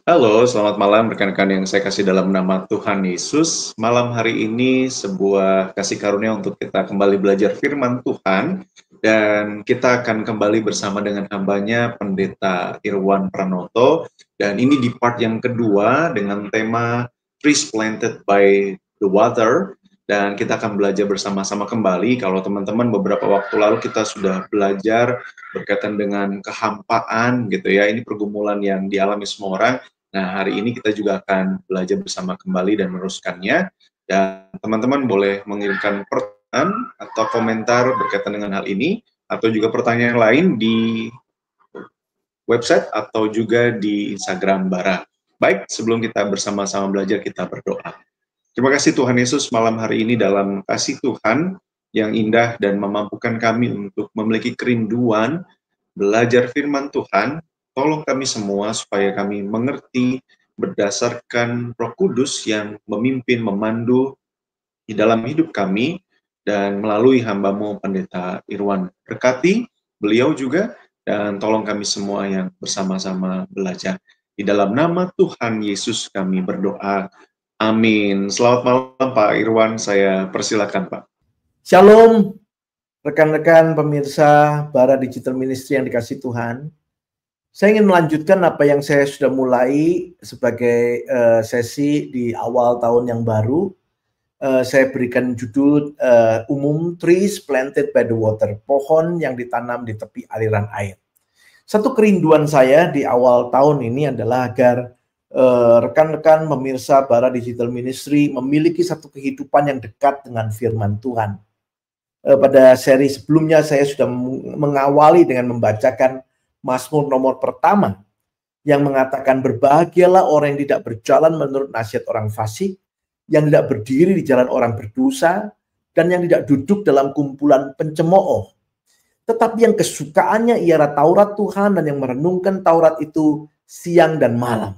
Halo, selamat malam rekan-rekan yang saya kasih dalam nama Tuhan Yesus. Malam hari ini sebuah kasih karunia untuk kita kembali belajar firman Tuhan. Dan kita akan kembali bersama dengan hambanya Pendeta Irwan Pranoto. Dan ini di part yang kedua dengan tema Trees Planted by the Water. Dan kita akan belajar bersama-sama kembali. Kalau teman-teman beberapa waktu lalu kita sudah belajar berkaitan dengan kehampaan gitu ya. Ini pergumulan yang dialami semua orang. Nah, hari ini kita juga akan belajar bersama kembali dan meneruskannya. Dan teman-teman boleh mengirimkan pertanyaan atau komentar berkaitan dengan hal ini, atau juga pertanyaan lain di website atau juga di Instagram Bara. Baik, sebelum kita bersama-sama belajar, kita berdoa. Terima kasih Tuhan Yesus malam hari ini dalam kasih Tuhan yang indah dan memampukan kami untuk memiliki kerinduan belajar firman Tuhan. Tolong kami semua supaya kami mengerti berdasarkan Roh Kudus yang memimpin, memandu di dalam hidup kami, dan melalui hamba-Mu Pendeta Irwan. Berkati beliau juga, dan tolong kami semua yang bersama-sama belajar. Di dalam nama Tuhan Yesus kami berdoa. Amin. Selamat malam Pak Irwan, saya persilakan Pak. Shalom, rekan-rekan pemirsa Bara Digital Ministry yang dikasih Tuhan. Saya ingin melanjutkan apa yang saya sudah mulai sebagai sesi di awal tahun yang baru. Saya berikan judul umum Trees Planted by the Water, pohon yang ditanam di tepi aliran air. Satu kerinduan saya di awal tahun ini adalah agar rekan-rekan pemirsa Bara Digital Ministry memiliki satu kehidupan yang dekat dengan firman Tuhan. Pada seri sebelumnya saya sudah mengawali dengan membacakan Mazmur nomor pertama yang mengatakan berbahagialah orang yang tidak berjalan menurut nasihat orang fasik, yang tidak berdiri di jalan orang berdosa, dan yang tidak duduk dalam kumpulan pencemooh. Tetapi yang kesukaannya ialah Taurat Tuhan dan yang merenungkan Taurat itu siang dan malam.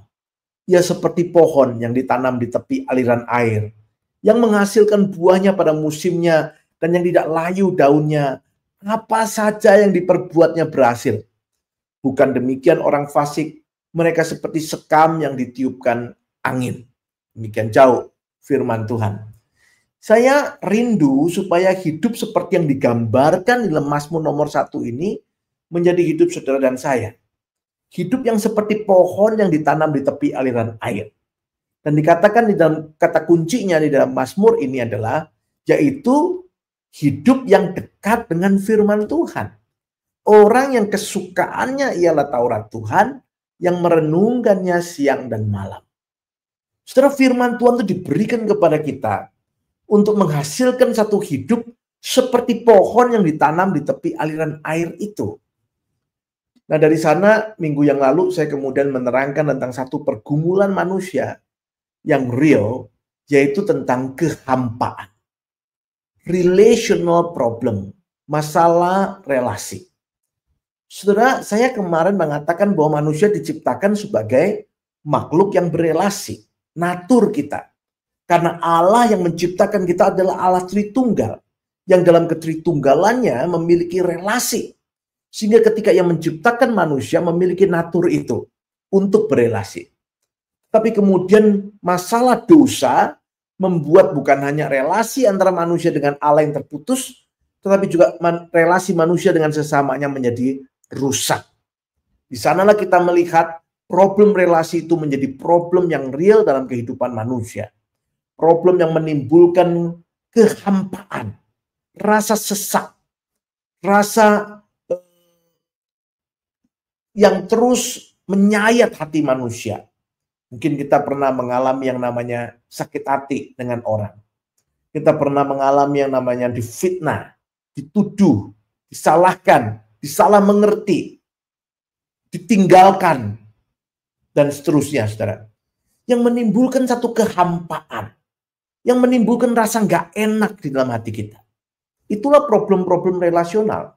Ia seperti pohon yang ditanam di tepi aliran air, yang menghasilkan buahnya pada musimnya dan yang tidak layu daunnya. Apa saja yang diperbuatnya berhasil. Bukan demikian orang fasik, mereka seperti sekam yang ditiupkan angin. Demikian jauh firman Tuhan. Saya rindu supaya hidup seperti yang digambarkan di Mazmur nomor 1 ini menjadi hidup saudara dan saya. Hidup yang seperti pohon yang ditanam di tepi aliran air. Dan dikatakan di dalam kata kuncinya di dalam Mazmur ini adalah yaitu hidup yang dekat dengan firman Tuhan. Orang yang kesukaannya ialah Taurat Tuhan, yang merenungkannya siang dan malam. Saudara, firman Tuhan itu diberikan kepada kita untuk menghasilkan satu hidup seperti pohon yang ditanam di tepi aliran air itu. Nah, dari sana minggu yang lalu saya kemudian menerangkan tentang satu pergumulan manusia yang real, yaitu tentang kehampaan. Relational problem, masalah relasi. Saudara, saya kemarin mengatakan bahwa manusia diciptakan sebagai makhluk yang berelasi, natur kita. Karena Allah yang menciptakan kita adalah Allah Tritunggal, yang dalam ketritunggalannya memiliki relasi. Sehingga ketika Ia menciptakan manusia memiliki natur itu untuk berelasi. Tapi kemudian masalah dosa membuat bukan hanya relasi antara manusia dengan Allah yang terputus, tetapi juga relasi manusia dengan sesamanya menjadi rusak. Di sanalah kita melihat problem relasi itu menjadi problem yang real dalam kehidupan manusia. Problem yang menimbulkan kehampaan, rasa sesak, rasa yang terus menyayat hati manusia. Mungkin kita pernah mengalami yang namanya sakit hati dengan orang. Kita pernah mengalami yang namanya difitnah, dituduh, disalahkan, disalah mengerti, ditinggalkan, dan seterusnya, saudara. Yang menimbulkan satu kehampaan, yang menimbulkan rasa nggak enak di dalam hati kita. Itulah problem-problem relasional.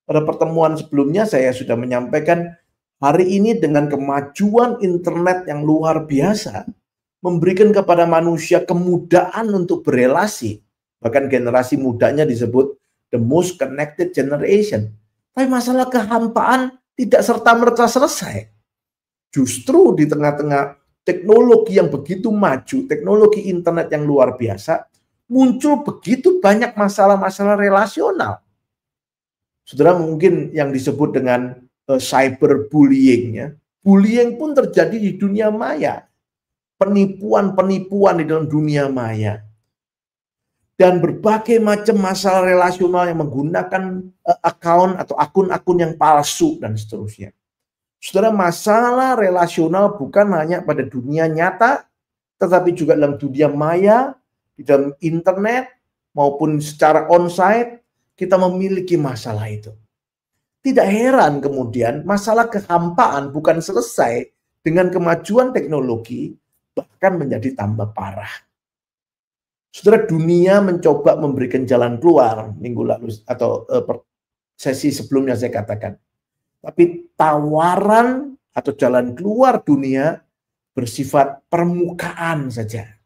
Pada pertemuan sebelumnya saya sudah menyampaikan hari ini dengan kemajuan internet yang luar biasa, memberikan kepada manusia kemudahan untuk berelasi. Bahkan generasi mudanya disebut the most connected generation. Tapi masalah kehampaan tidak serta-merta selesai. Justru di tengah-tengah teknologi yang begitu maju, teknologi internet yang luar biasa, muncul begitu banyak masalah-masalah relasional. Saudara, mungkin yang disebut dengan cyberbullying, ya. Bullying pun terjadi di dunia maya. Penipuan-penipuan di dalam dunia maya. Dan berbagai macam masalah relasional yang menggunakan account atau akun-akun yang palsu dan seterusnya. Saudara, masalah relasional bukan hanya pada dunia nyata, tetapi juga dalam dunia maya, di dalam internet, maupun secara onsite, kita memiliki masalah itu. Tidak heran kemudian masalah kehampaan bukan selesai dengan kemajuan teknologi, bahkan menjadi tambah parah. Saudara, dunia mencoba memberikan jalan keluar minggu lalu atau sesi sebelumnya saya katakan. Tapi tawaran atau jalan keluar dunia bersifat permukaan saja.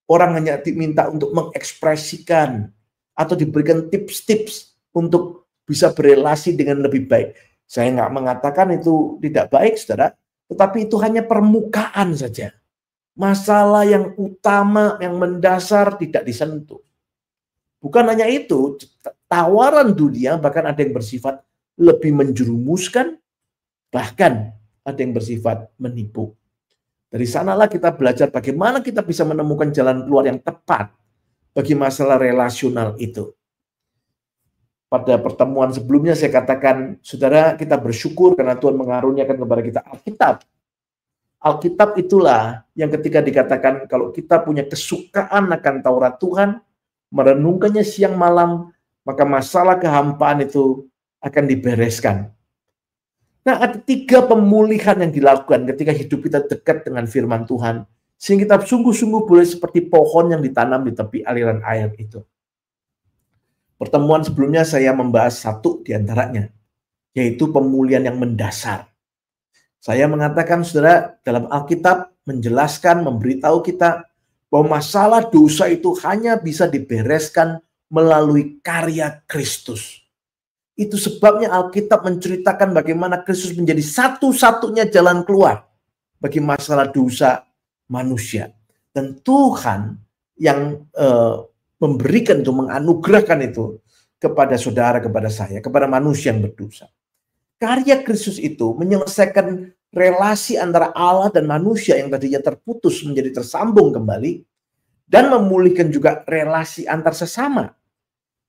Orang hanya diminta untuk mengekspresikan atau diberikan tips-tips untuk bisa berelasi dengan lebih baik. Saya nggak mengatakan itu tidak baik, saudara, tetapi itu hanya permukaan saja. Masalah yang utama, yang mendasar tidak disentuh. Bukan hanya itu, tawaran dunia bahkan ada yang bersifat lebih menjerumuskan, bahkan ada yang bersifat menipu. Dari sanalah kita belajar bagaimana kita bisa menemukan jalan keluar yang tepat bagi masalah relasional itu. Pada pertemuan sebelumnya saya katakan, saudara, kita bersyukur karena Tuhan mengaruniakan kepada kita Alkitab. Alkitab itulah yang ketika dikatakan kalau kita punya kesukaan akan Taurat Tuhan, merenungkannya siang malam, maka masalah kehampaan itu akan dibereskan. Nah, ada 3 pemulihan yang dilakukan ketika hidup kita dekat dengan firman Tuhan, sehingga kita sungguh-sungguh boleh seperti pohon yang ditanam di tepi aliran air itu. Pertemuan sebelumnya saya membahas 1 diantaranya, yaitu pemulihan yang mendasar. Saya mengatakan, saudara, dalam Alkitab menjelaskan, memberitahu kita bahwa masalah dosa itu hanya bisa dibereskan melalui karya Kristus. Itu sebabnya Alkitab menceritakan bagaimana Kristus menjadi satu-satunya jalan keluar bagi masalah dosa manusia. Dan Tuhan yang memberikan itu, menganugerahkan itu kepada saudara, kepada saya, kepada manusia yang berdosa. Karya Kristus itu menyelesaikan relasi antara Allah dan manusia yang tadinya terputus menjadi tersambung kembali, dan memulihkan juga relasi antar sesama.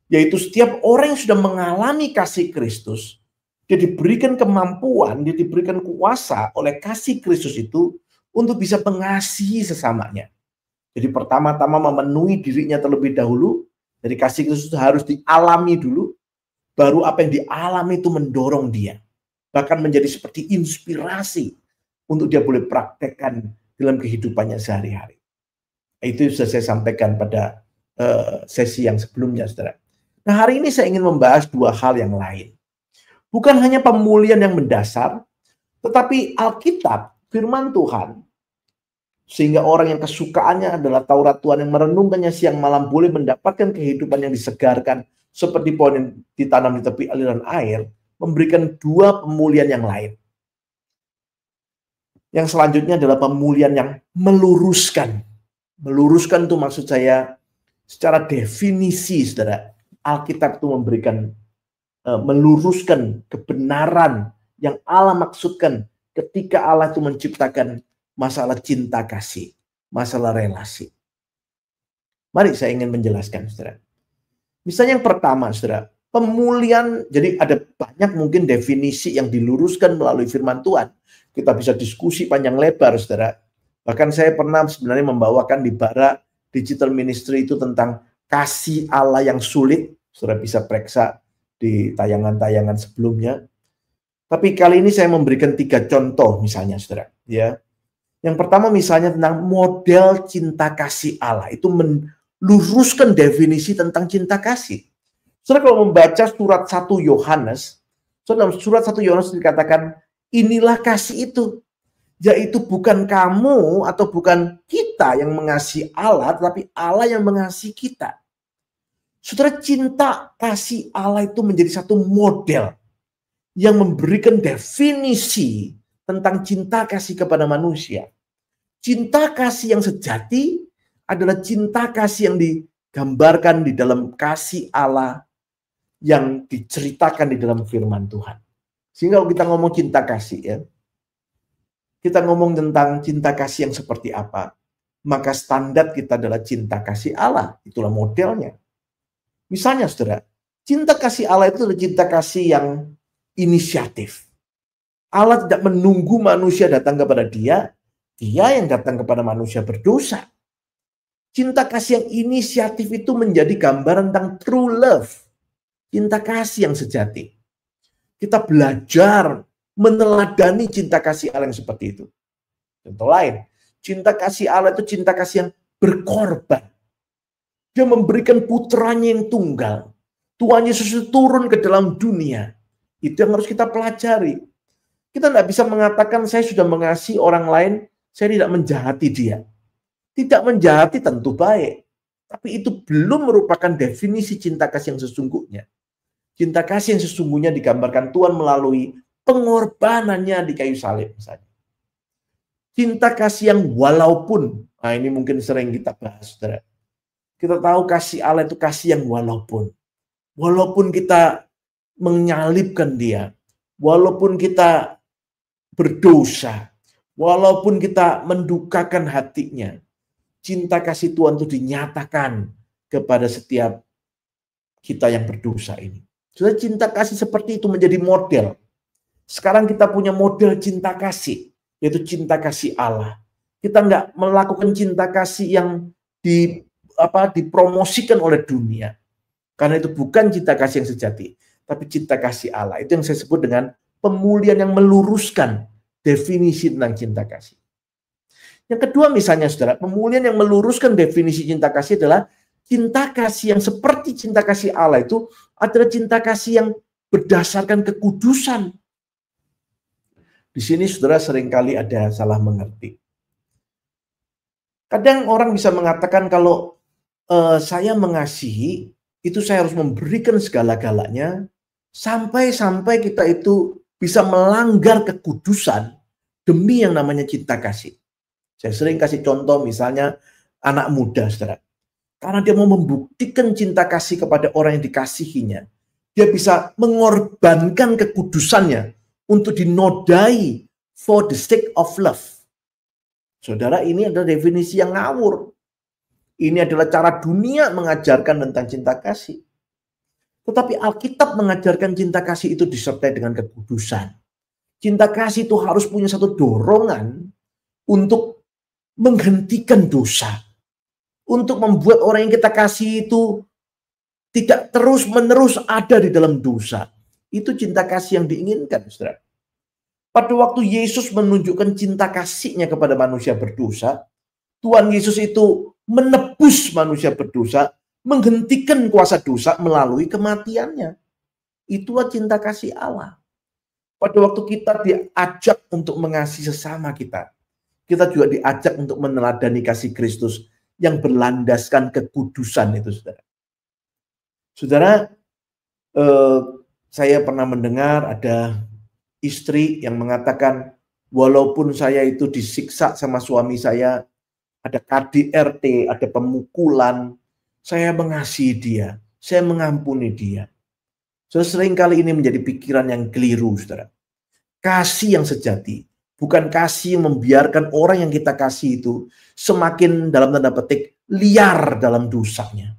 Yaitu setiap orang yang sudah mengalami kasih Kristus, dia diberikan kemampuan, dia diberikan kuasa oleh kasih Kristus itu untuk bisa mengasihi sesamanya. Jadi pertama-tama memenuhi dirinya terlebih dahulu, dari kasih Kristus harus dialami dulu, baru apa yang dialami itu mendorong dia. Bahkan menjadi seperti inspirasi untuk dia boleh praktekkan dalam kehidupannya sehari-hari. Itu sudah saya sampaikan pada sesi yang sebelumnya, saudara. Nah, hari ini saya ingin membahas 2 hal yang lain. Bukan hanya pemulihan yang mendasar, tetapi Alkitab, firman Tuhan, sehingga orang yang kesukaannya adalah Taurat Tuhan yang merenungkannya siang malam boleh mendapatkan kehidupan yang disegarkan seperti pohon yang ditanam di tepi aliran air, memberikan 2 pemulihan yang lain. Yang selanjutnya adalah pemulihan yang meluruskan. Meluruskan itu maksud saya secara definisi, saudara. Alkitab itu memberikan, meluruskan kebenaran yang Allah maksudkan ketika Allah itu menciptakan masalah cinta kasih, masalah relasi. Mari saya ingin menjelaskan, saudara. Misalnya yang pertama, saudara, pemulihan, jadi ada banyak mungkin definisi yang diluruskan melalui firman Tuhan. Kita bisa diskusi panjang lebar, saudara. Bahkan saya pernah sebenarnya membawakan di Bara Digital Ministry itu tentang kasih Allah yang sulit. Saudara bisa periksa di tayangan-tayangan sebelumnya. Tapi kali ini saya memberikan 3 contoh misalnya, saudara. Ya, yang pertama misalnya tentang model cinta kasih Allah. Itu meluruskan definisi tentang cinta kasih. Saudara kalau membaca surat 1 Yohanes, dalam surat 1 Yohanes dikatakan, inilah kasih itu, yaitu bukan kamu atau bukan kita yang mengasihi Allah, tetapi Allah yang mengasihi kita. Saudara, cinta kasih Allah itu menjadi satu model yang memberikan definisi tentang cinta kasih kepada manusia. Cinta kasih yang sejati adalah cinta kasih yang digambarkan di dalam kasih Allah yang diceritakan di dalam firman Tuhan. Sehingga kalau kita ngomong cinta kasih ya, kita ngomong tentang cinta kasih yang seperti apa, maka standar kita adalah cinta kasih Allah. Itulah modelnya. Misalnya saudara, cinta kasih Allah itu adalah cinta kasih yang inisiatif. Allah tidak menunggu manusia datang kepada dia yang datang kepada manusia berdosa. Cinta kasih yang inisiatif itu menjadi gambaran tentang true love. Cinta kasih yang sejati. Kita belajar meneladani cinta kasih Allah yang seperti itu. Contoh lain, cinta kasih Allah itu cinta kasih yang berkorban. Dia memberikan putranya yang tunggal. Tuhan Yesus itu turun ke dalam dunia. Itu yang harus kita pelajari. Kita tidak bisa mengatakan saya sudah mengasihi orang lain, saya tidak menjahati dia. Tidak menjahati tentu baik. Tapi itu belum merupakan definisi cinta kasih yang sesungguhnya. Cinta kasih yang sesungguhnya digambarkan Tuhan melalui pengorbanannya di kayu salib misalnya. Cinta kasih yang walaupun, nah ini mungkin sering kita bahas, saudara. Kita tahu kasih Allah itu kasih yang walaupun. Walaupun kita menyalibkan dia, walaupun kita berdosa, walaupun kita mendukakan hatinya, cinta kasih Tuhan itu dinyatakan kepada setiap kita yang berdosa ini. Sudah cinta kasih seperti itu menjadi model. Sekarang kita punya model cinta kasih, yaitu cinta kasih Allah. Kita nggak melakukan cinta kasih yang dipromosikan oleh dunia. Karena itu bukan cinta kasih yang sejati, tapi cinta kasih Allah. Itu yang saya sebut dengan pemulihan yang meluruskan definisi tentang cinta kasih. Yang kedua misalnya saudara, pemulihan yang meluruskan definisi cinta kasih adalah cinta kasih yang seperti cinta kasih Allah itu adalah cinta kasih yang berdasarkan kekudusan. Di sini saudara seringkali ada salah mengerti. Kadang orang bisa mengatakan kalau saya mengasihi, itu saya harus memberikan segala-galanya, sampai kita itu bisa melanggar kekudusan demi yang namanya cinta kasih. Saya sering kasih contoh misalnya anak muda, saudara. Karena dia mau membuktikan cinta kasih kepada orang yang dikasihinya, dia bisa mengorbankan kekudusannya untuk dinodai for the sake of love. Saudara, ini adalah definisi yang ngawur. Ini adalah cara dunia mengajarkan tentang cinta kasih. Tetapi Alkitab mengajarkan cinta kasih itu disertai dengan kekudusan. Cinta kasih itu harus punya satu dorongan untuk menghentikan dosa. Untuk membuat orang yang kita kasih itu tidak terus-menerus ada di dalam dosa. Itu cinta kasih yang diinginkan, saudara. Pada waktu Yesus menunjukkan cinta kasihnya kepada manusia berdosa, Tuhan Yesus itu menebus manusia berdosa, menghentikan kuasa dosa melalui kematiannya. Itulah cinta kasih Allah. Pada waktu kita diajak untuk mengasihi sesama kita juga diajak untuk meneladani kasih Kristus yang berlandaskan kekudusan itu, saudara. Saudara, saya pernah mendengar ada istri yang mengatakan, walaupun saya itu disiksa sama suami saya, ada KDRT, ada pemukulan, saya mengasihi dia, saya mengampuni dia. Saudara, seringkali ini menjadi pikiran yang keliru, saudara. Kasih yang sejati bukan kasih yang membiarkan orang yang kita kasih itu semakin dalam tanda petik liar dalam dosanya.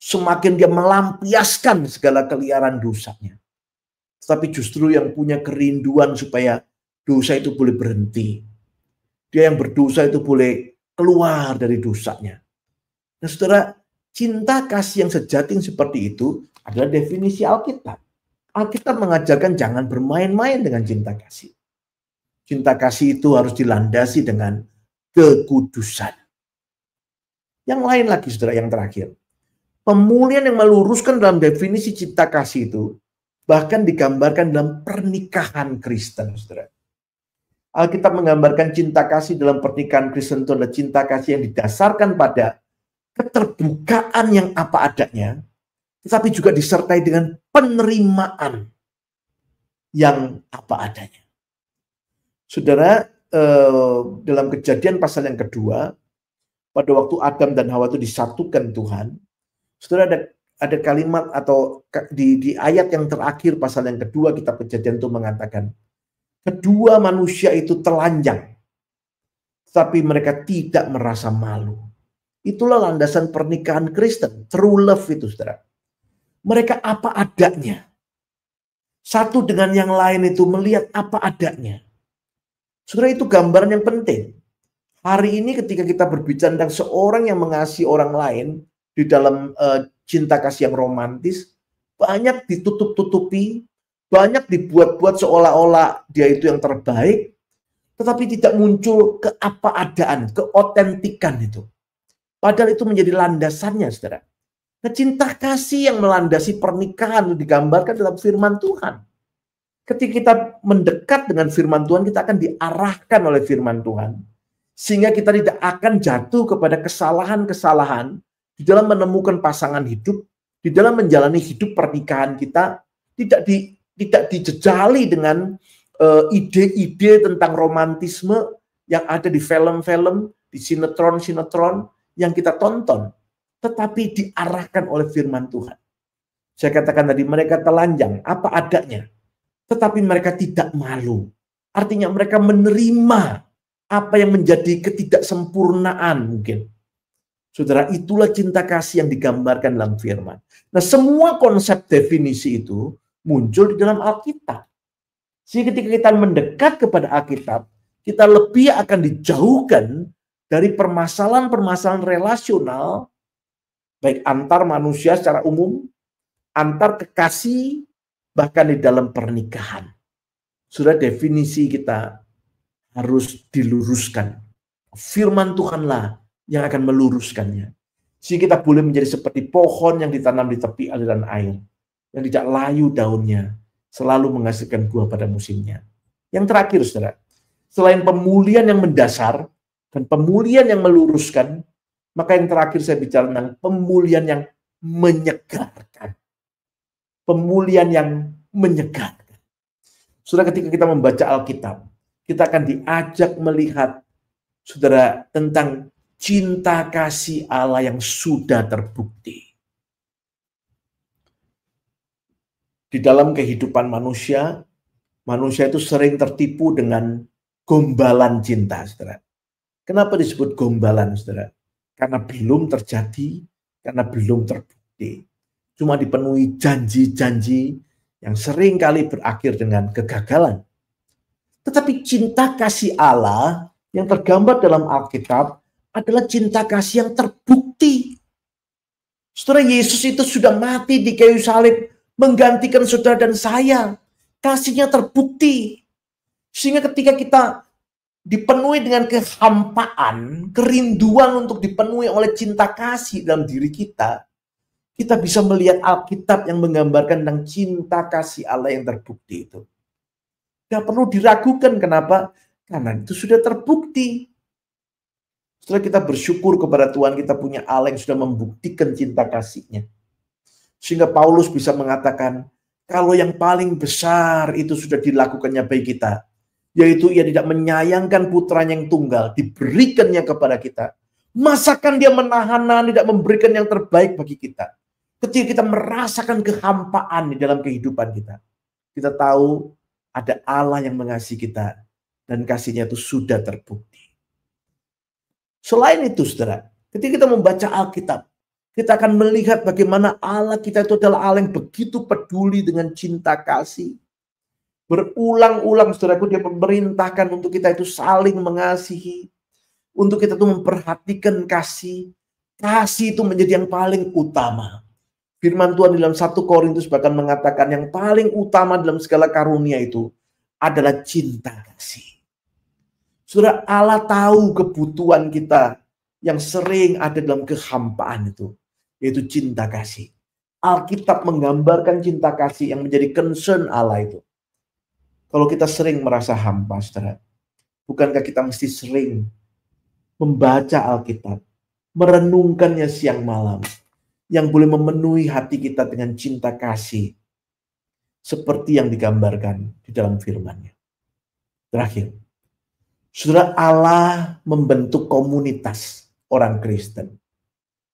Semakin dia melampiaskan segala keliaran dosanya. Tetapi justru yang punya kerinduan supaya dosa itu boleh berhenti. Dia yang berdosa itu boleh keluar dari dosanya. Nah saudara, cinta kasih yang sejati yang seperti itu adalah definisi Alkitab. Alkitab mengajarkan jangan bermain-main dengan cinta kasih. Cinta kasih itu harus dilandasi dengan kekudusan. Yang lain lagi, saudara, yang terakhir. Pemulihan yang meluruskan dalam definisi cinta kasih itu bahkan digambarkan dalam pernikahan Kristen, saudara. Alkitab menggambarkan cinta kasih dalam pernikahan Kristen itu adalah cinta kasih yang didasarkan pada keterbukaan yang apa adanya, tetapi juga disertai dengan penerimaan yang apa adanya. Saudara, dalam Kejadian pasal yang kedua, pada waktu Adam dan Hawa itu disatukan Tuhan, saudara, ada kalimat atau di ayat yang terakhir pasal yang kedua kitab Kejadian itu mengatakan, kedua manusia itu telanjang, tapi mereka tidak merasa malu. Itulah landasan pernikahan Kristen, true love itu, saudara. Mereka apa adanya. Satu dengan yang lain itu melihat apa adanya. Saudara, itu gambaran yang penting. Hari ini ketika kita berbicara tentang seorang yang mengasihi orang lain di dalam cinta kasih yang romantis, banyak ditutup-tutupi, banyak dibuat-buat seolah-olah dia itu yang terbaik, tetapi tidak muncul keapa-adaan, keotentikan itu. Padahal itu menjadi landasannya, saudara. Nah, cinta kasih yang melandasi pernikahan digambarkan dalam firman Tuhan. Ketika kita mendekat dengan firman Tuhan, kita akan diarahkan oleh firman Tuhan. Sehingga kita tidak akan jatuh kepada kesalahan-kesalahan di dalam menemukan pasangan hidup, di dalam menjalani hidup pernikahan kita, tidak dijejali dengan ide-ide tentang romantisme yang ada di film-film, di sinetron-sinetron yang kita tonton, tetapi diarahkan oleh firman Tuhan. Saya katakan tadi, mereka telanjang, apa adanya, tetapi mereka tidak malu. Artinya mereka menerima apa yang menjadi ketidaksempurnaan mungkin. Saudara, itulah cinta kasih yang digambarkan dalam firman. Nah, semua konsep definisi itu muncul di dalam Alkitab. Sehingga ketika kita mendekat kepada Alkitab, kita lebih akan dijauhkan dari permasalahan-permasalahan relasional, baik antar manusia secara umum, antar kekasih, bahkan di dalam pernikahan. Sudah definisi kita harus diluruskan. Firman Tuhanlah yang akan meluruskannya. Sehingga kita boleh menjadi seperti pohon yang ditanam di tepi aliran air, yang tidak layu daunnya, selalu menghasilkan buah pada musimnya. Yang terakhir, saudara, selain pemulihan yang mendasar dan pemulihan yang meluruskan, maka yang terakhir saya bicara tentang pemulihan yang menyegarkan. Pemulihan yang menyegarkan. Saudara, ketika kita membaca Alkitab, kita akan diajak melihat, saudara, tentang cinta kasih Allah yang sudah terbukti. Di dalam kehidupan manusia, manusia itu sering tertipu dengan gombalan cinta, saudara. Kenapa disebut gombalan, saudara? Karena belum terjadi, karena belum terbukti. Cuma dipenuhi janji-janji yang sering kali berakhir dengan kegagalan. Tetapi cinta kasih Allah yang tergambar dalam Alkitab adalah cinta kasih yang terbukti. Saudara, Yesus itu sudah mati di kayu salib menggantikan saudara dan saya. Kasihnya terbukti. Sehingga ketika kita dipenuhi dengan kehampaan, kerinduan untuk dipenuhi oleh cinta kasih dalam diri kita, kita bisa melihat Alkitab yang menggambarkan tentang cinta kasih Allah yang terbukti itu. Tidak perlu diragukan, kenapa? Karena itu sudah terbukti. Setelah kita bersyukur kepada Tuhan, kita punya Allah yang sudah membuktikan cinta kasih-Nya. Sehingga Paulus bisa mengatakan, kalau yang paling besar itu sudah dilakukannya bagi kita, yaitu ia tidak menyayangkan putranya yang tunggal, diberikannya kepada kita. Masakan dia menahan, tidak memberikan yang terbaik bagi kita. Ketika kita merasakan kehampaan di dalam kehidupan kita, kita tahu ada Allah yang mengasihi kita, dan kasih-Nya itu sudah terbukti. Selain itu, saudara, ketika kita membaca Alkitab, kita akan melihat bagaimana Allah kita itu adalah Allah yang begitu peduli dengan cinta kasih. Berulang-ulang, saudaraku, dia memerintahkan untuk kita itu saling mengasihi, untuk kita itu memperhatikan kasih. Kasih itu menjadi yang paling utama. Firman Tuhan dalam 1 Korintus bahkan mengatakan yang paling utama dalam segala karunia itu adalah cinta kasih. Saudara, Allah tahu kebutuhan kita yang sering ada dalam kehampaan itu, yaitu cinta kasih. Alkitab menggambarkan cinta kasih yang menjadi concern Allah itu. Kalau kita sering merasa hampa, saudara, bukankah kita mesti sering membaca Alkitab, merenungkannya siang malam, yang boleh memenuhi hati kita dengan cinta kasih, seperti yang digambarkan di dalam firman-Nya. Terakhir, Saudara, Allah membentuk komunitas orang Kristen.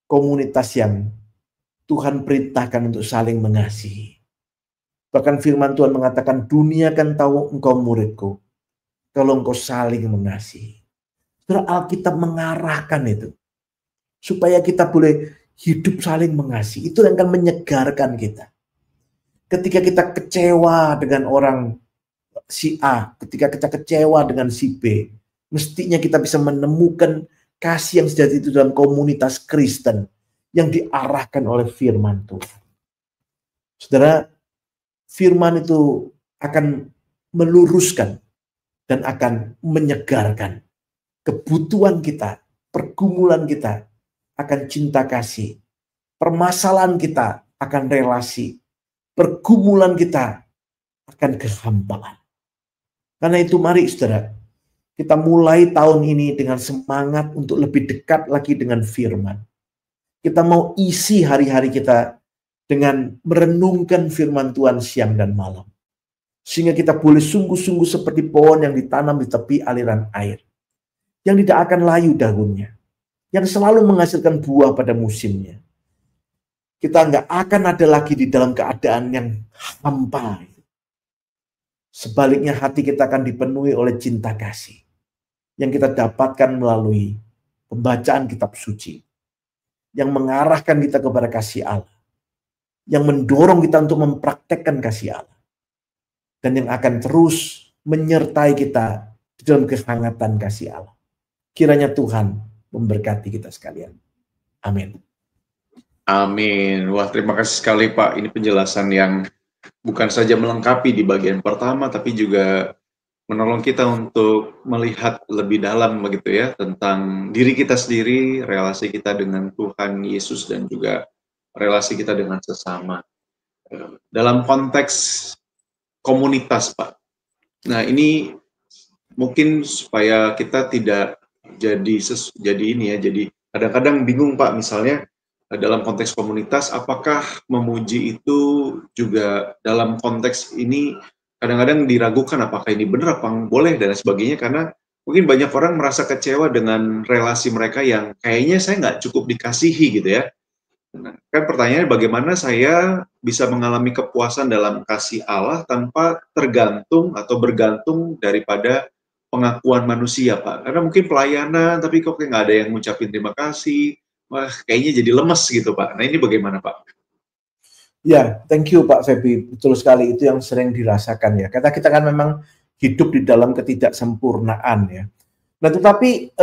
Komunitas yang Tuhan perintahkan untuk saling mengasihi. Bahkan firman Tuhan mengatakan, dunia kan tahu engkau muridku, kalau engkau saling mengasihi. Saudara, Alkitab mengarahkan itu. Supaya kita boleh hidup saling mengasihi. Itu yang akan menyegarkan kita. Ketika kita kecewa dengan orang si A, ketika kita kecewa dengan si B, mestinya kita bisa menemukan kasih yang sejati itu dalam komunitas Kristen yang diarahkan oleh firman Tuhan. Saudara, firman itu akan meluruskan dan akan menyegarkan kebutuhan kita, pergumulan kita akan cinta kasih, permasalahan kita akan relasi, pergumulan kita akan kehampaan. Karena itu mari saudara, kita mulai tahun ini dengan semangat untuk lebih dekat lagi dengan firman. Kita mau isi hari-hari kita dengan merenungkan firman Tuhan siang dan malam. Sehingga kita boleh sungguh-sungguh seperti pohon yang ditanam di tepi aliran air. Yang tidak akan layu daunnya. Yang selalu menghasilkan buah pada musimnya. Kita nggak akan ada lagi di dalam keadaan yang hampa. Sebaliknya hati kita akan dipenuhi oleh cinta kasih. Yang kita dapatkan melalui pembacaan kitab suci. Yang mengarahkan kita kepada kasih Allah. Yang mendorong kita untuk mempraktekkan kasih Allah. Dan yang akan terus menyertai kita di dalam kehangatan kasih Allah. Kiranya Tuhan memberkati kita sekalian. Amin. Amin. Wah, terima kasih sekali Pak. Ini penjelasan yang bukan saja melengkapi di bagian pertama, tapi juga menolong kita untuk melihat lebih dalam begitu ya, tentang diri kita sendiri, relasi kita dengan Tuhan Yesus, dan juga relasi kita dengan sesama. Dalam konteks komunitas, Pak. Nah, ini mungkin supaya kita tidak jadi kadang-kadang bingung, Pak, misalnya dalam konteks komunitas, apakah memuji itu juga dalam konteks ini kadang-kadang diragukan apakah ini benar apa boleh dan sebagainya, karena mungkin banyak orang merasa kecewa dengan relasi mereka yang kayaknya saya nggak cukup dikasihi gitu ya. Nah, kan pertanyaannya bagaimana saya bisa mengalami kepuasan dalam kasih Allah tanpa tergantung atau bergantung daripada pengakuan manusia, Pak. Karena mungkin pelayanan tapi kok nggak ada yang ngucapin terima kasih. Wah, kayaknya jadi lemes gitu, Pak. Nah, ini bagaimana, Pak? Ya, thank you Pak Febi. Betul sekali, itu yang sering dirasakan ya. Karena kita kan memang hidup di dalam ketidaksempurnaan ya. Nah, tetapi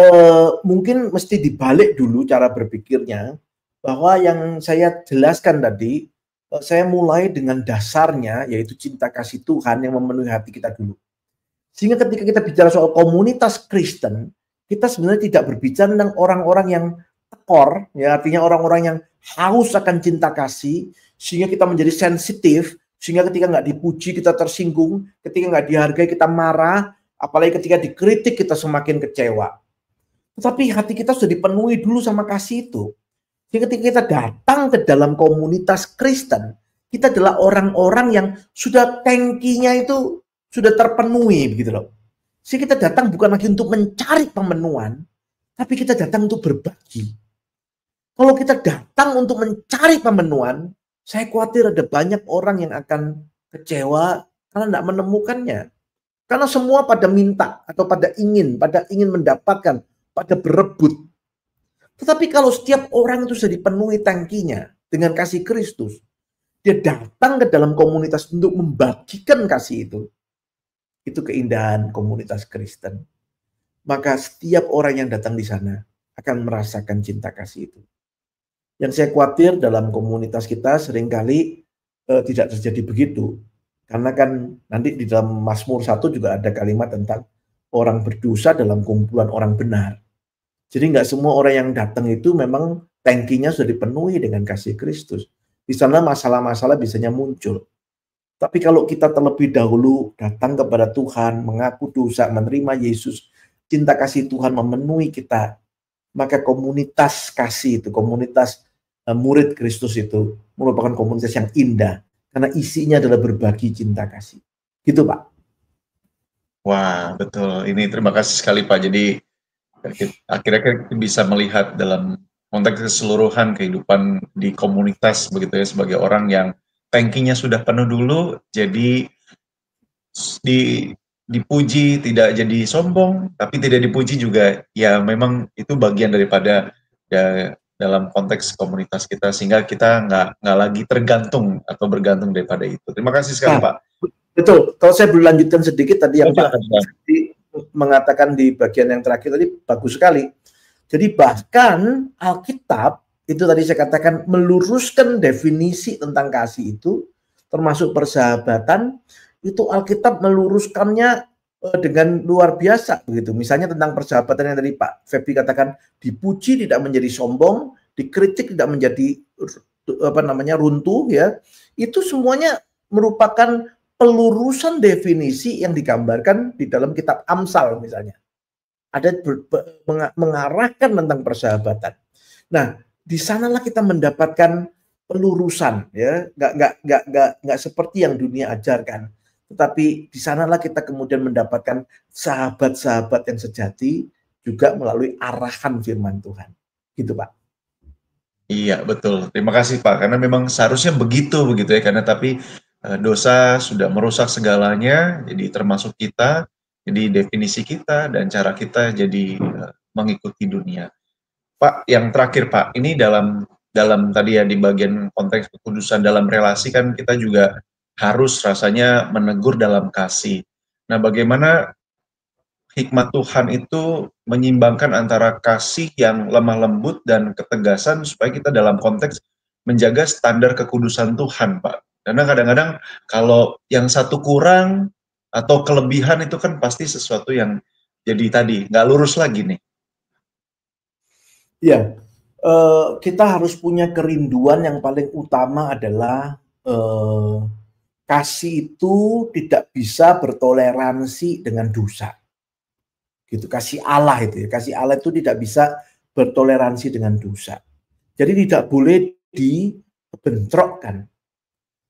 mungkin mesti dibalik dulu cara berpikirnya, bahwa yang saya jelaskan tadi, saya mulai dengan dasarnya, yaitu cinta kasih Tuhan yang memenuhi hati kita dulu. Sehingga ketika kita bicara soal komunitas Kristen, kita sebenarnya tidak berbicara tentang orang-orang yang tekor, ya, artinya orang-orang yang haus akan cinta kasih, sehingga kita menjadi sensitif, sehingga ketika nggak dipuji kita tersinggung, ketika nggak dihargai kita marah, apalagi ketika dikritik kita semakin kecewa. Tetapi hati kita sudah dipenuhi dulu sama kasih itu. Jadi ketika kita datang ke dalam komunitas Kristen, kita adalah orang-orang yang sudah tangkinya itu sudah terpenuhi begitu loh. Jadi kita datang bukan lagi untuk mencari pemenuhan, tapi kita datang untuk berbagi. Kalau kita datang untuk mencari pemenuhan, saya khawatir ada banyak orang yang akan kecewa karena tidak menemukannya. Karena semua pada minta atau pada ingin mendapatkan, pada berebut. Tetapi kalau setiap orang itu sudah dipenuhi tangkinya dengan kasih Kristus, dia datang ke dalam komunitas untuk membagikan kasih itu keindahan komunitas Kristen. Maka setiap orang yang datang di sana akan merasakan cinta kasih itu. Yang saya khawatir dalam komunitas kita seringkali tidak terjadi begitu. Karena kan nanti di dalam Mazmur 1 juga ada kalimat tentang orang berdosa dalam kumpulan orang benar. Jadi nggak semua orang yang datang itu memang tangkinya sudah dipenuhi dengan kasih Kristus. Di sana masalah-masalah biasanya muncul. Tapi kalau kita terlebih dahulu datang kepada Tuhan, mengaku dosa, menerima Yesus, cinta kasih Tuhan memenuhi kita, maka komunitas kasih itu, komunitas murid Kristus itu merupakan komunitas yang indah. Karena isinya adalah berbagi cinta kasih. Gitu Pak. Wah, betul. Ini terima kasih sekali Pak. Jadi akhirnya kita bisa melihat dalam konteks keseluruhan kehidupan di komunitas begitu ya, sebagai orang yang tankinya sudah penuh dulu, jadi di dipuji tidak jadi sombong, tapi tidak dipuji juga ya memang itu bagian daripada ya, dalam konteks komunitas kita, sehingga kita nggak lagi tergantung atau bergantung daripada itu. Terima kasih sekali Nah, Pak. betul. Kalau saya boleh lanjutkan sedikit tadi Oh, yang Pak silakan Pak. mengatakan di bagian yang terakhir tadi bagus sekali. Jadi bahkan Alkitab itu tadi saya katakan meluruskan definisi tentang kasih itu, termasuk persahabatan, itu Alkitab meluruskannya dengan luar biasa begitu. Misalnya tentang persahabatan yang tadi Pak Febri katakan, dipuji tidak menjadi sombong, dikritik tidak menjadi runtuh ya. Itu semuanya merupakan pelurusan definisi yang digambarkan di dalam kitab Amsal misalnya. Ada mengarahkan tentang persahabatan. Nah, di sanalah kita mendapatkan pelurusan, ya, nggak seperti yang dunia ajarkan. Tetapi di sanalah kita kemudian mendapatkan sahabat-sahabat yang sejati juga melalui arahan firman Tuhan. Gitu, Pak. Iya, betul. Terima kasih Pak, karena memang seharusnya begitu ya, karena tapi dosa sudah merusak segalanya, jadi termasuk kita, jadi definisi kita dan cara kita jadi mengikuti dunia. Pak, yang terakhir Pak, ini dalam dalam tadi ya di bagian konteks kekudusan dalam relasi kan kita juga harus rasanya menegur dalam kasih. Nah, bagaimana hikmat Tuhan itu menyimbangkan antara kasih yang lemah lembut dan ketegasan supaya kita dalam konteks menjaga standar kekudusan Tuhan, Pak. Karena kadang-kadang kalau yang satu kurang atau kelebihan itu kan pasti sesuatu yang jadi tadi nggak lurus lagi nih. Ya, kita harus punya kerinduan yang paling utama adalah kasih itu tidak bisa bertoleransi dengan dosa. Gitu, kasih Allah itu ya. Kasih Allah itu tidak bisa bertoleransi dengan dosa. Jadi tidak boleh dibentrokkan.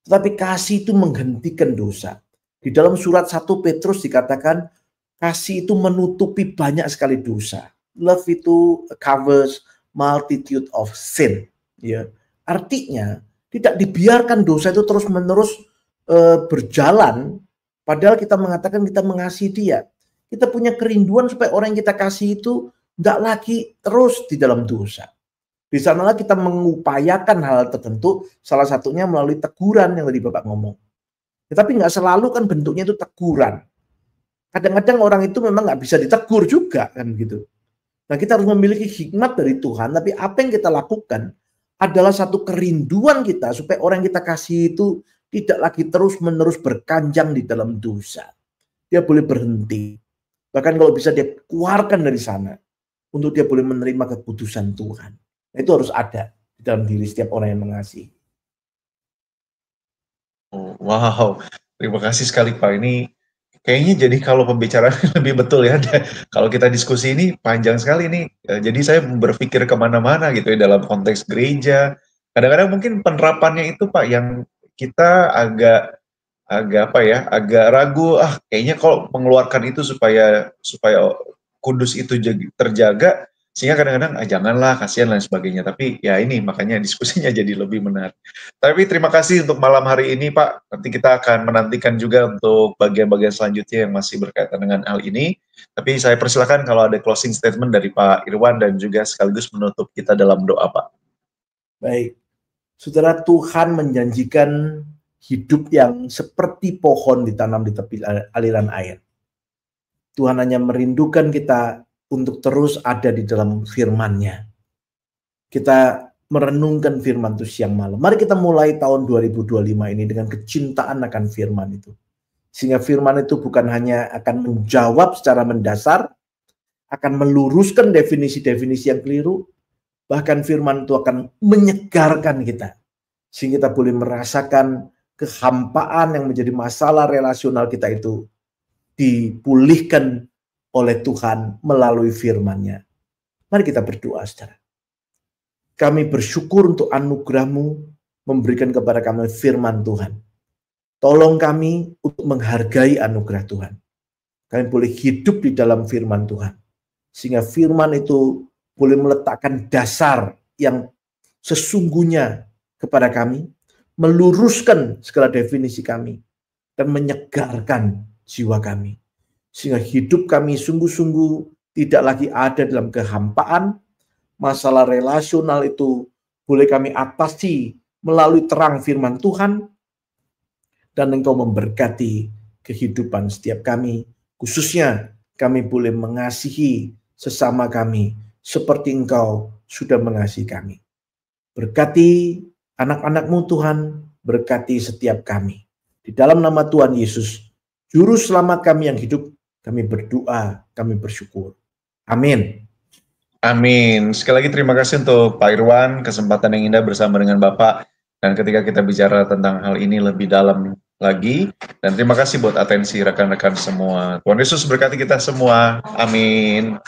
Tetapi kasih itu menghentikan dosa. Di dalam surat 1 Petrus dikatakan kasih itu menutupi banyak sekali dosa. Love itu covers multitude of sin. Ya, artinya tidak dibiarkan dosa itu terus-menerus berjalan. Padahal kita mengatakan kita mengasihi Dia. Kita punya kerinduan supaya orang yang kita kasih itu tidak lagi terus di dalam dosa. Di sanalah kita mengupayakan hal tertentu, salah satunya melalui teguran yang tadi Bapak ngomong. Tetapi nggak selalu kan bentuknya itu teguran. Kadang-kadang orang itu memang nggak bisa ditegur juga kan gitu. Nah, kita harus memiliki hikmat dari Tuhan, tapi apa yang kita lakukan adalah satu kerinduan kita supaya orang yang kita kasih itu tidak lagi terus-menerus berkanjang di dalam dosa. Dia boleh berhenti. Bahkan kalau bisa dia keluarkan dari sana untuk dia boleh menerima keputusan Tuhan. Nah, itu harus ada di dalam diri setiap orang yang mengasihi. Oh, wow, terima kasih sekali Pak. Ini kayaknya jadi kalau pembicaraan lebih betul ya. Kalau kita diskusi ini panjang sekali nih. Jadi saya berpikir kemana-mana gitu ya dalam konteks gereja. Kadang-kadang mungkin penerapannya itu Pak yang kita agak agak apa ya, agak ragu, kayaknya kalau mengeluarkan itu supaya supaya kudus itu terjaga, sehingga kadang-kadang janganlah, kasihan dan sebagainya. Tapi ya ini makanya diskusinya jadi lebih menarik. Tapi terima kasih untuk malam hari ini Pak. Nanti kita akan menantikan juga untuk bagian-bagian selanjutnya yang masih berkaitan dengan hal ini. Tapi saya persilakan kalau ada closing statement dari Pak Irwan dan juga sekaligus menutup kita dalam doa Pak. Baik, saudara, Tuhan menjanjikan hidup yang seperti pohon ditanam di tepi aliran air. Tuhan hanya merindukan kita untuk terus ada di dalam firman-Nya. Kita merenungkan firman itu siang malam. Mari kita mulai tahun 2025 ini dengan kecintaan akan firman itu. Sehingga firman itu bukan hanya akan menjawab secara mendasar, akan meluruskan definisi-definisi yang keliru, bahkan firman itu akan menyegarkan kita. Sehingga kita boleh merasakan kehampaan yang menjadi masalah relasional kita itu dipulihkan oleh Tuhan melalui firman-Nya. Mari kita berdoa, saudara. Kami bersyukur untuk anugerah-Mu memberikan kepada kami firman Tuhan. Tolong kami untuk menghargai anugerah Tuhan. kami boleh hidup di dalam firman Tuhan. Sehingga firman itu boleh meletakkan dasar yang sesungguhnya kepada kami, meluruskan segala definisi kami, dan menyegarkan jiwa kami. Sehingga hidup kami sungguh-sungguh tidak lagi ada dalam kehampaan. Masalah relasional itu boleh kami atasi melalui terang firman Tuhan, dan Engkau memberkati kehidupan setiap kami, khususnya kami boleh mengasihi sesama kami seperti Engkau sudah mengasihi kami. Berkati anak-anak-Mu Tuhan, berkati setiap kami. Di dalam nama Tuhan Yesus, Juru Selamat kami yang hidup, kami berdoa, kami bersyukur. Amin. Amin. Sekali lagi terima kasih untuk Pak Irwan, kesempatan yang indah bersama dengan Bapak. Dan ketika kita bicara tentang hal ini lebih dalam lagi. Dan terima kasih buat atensi rekan-rekan semua. Tuhan Yesus berkati kita semua. Amin.